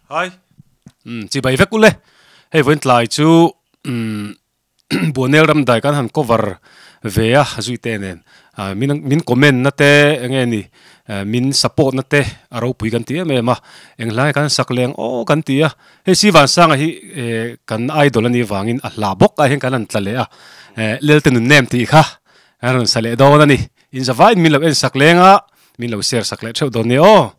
Hi. Chỉ bay vek ule hei vẫn lại chú buồn nêu đâm đại kan han cover về à zui te nen min comment na te nghe ni min support na te aro pui kan ti me ma eng lai kan sakleng o kan ti a he si van sang hi kan idol ani wangin a la bok a hen kan an tlale a lel ten nem ti kha aron sale do na ni in zawai min lo en saklenga min lo share sakle theu do ni o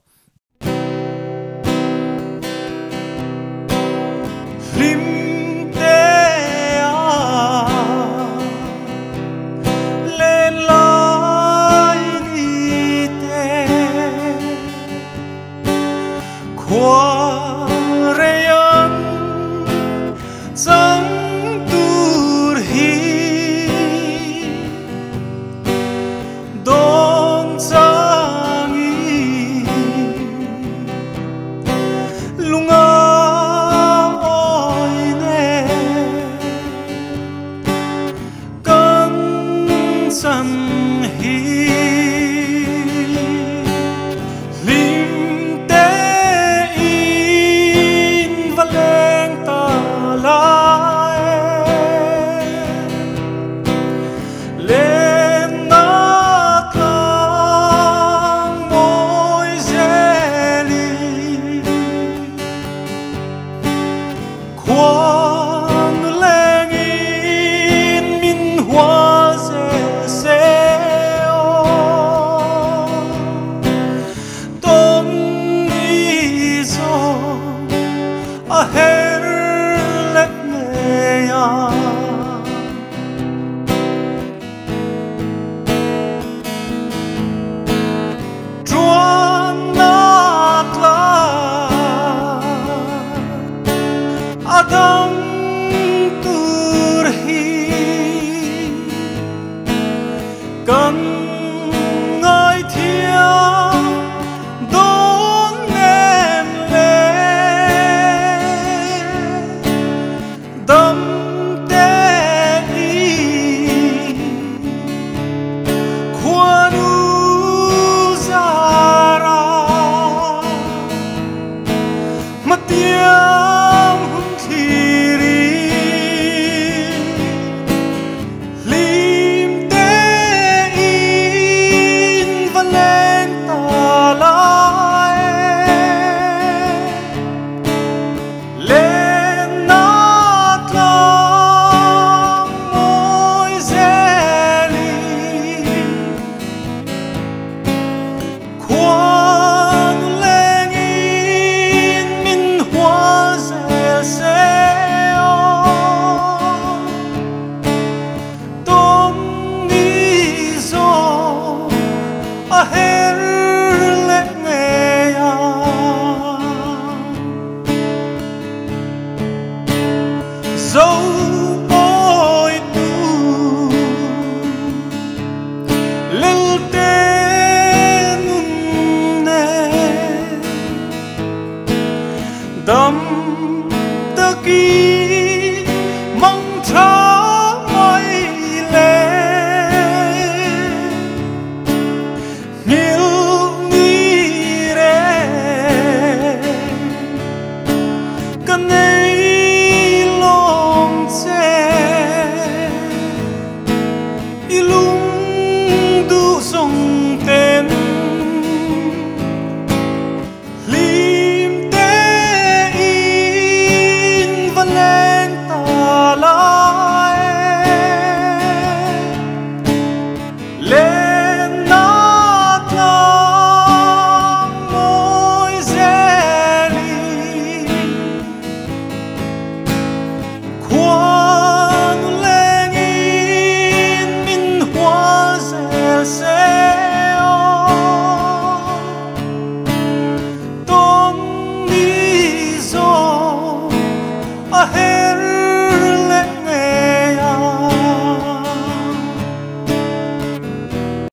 tâm tơ kỳ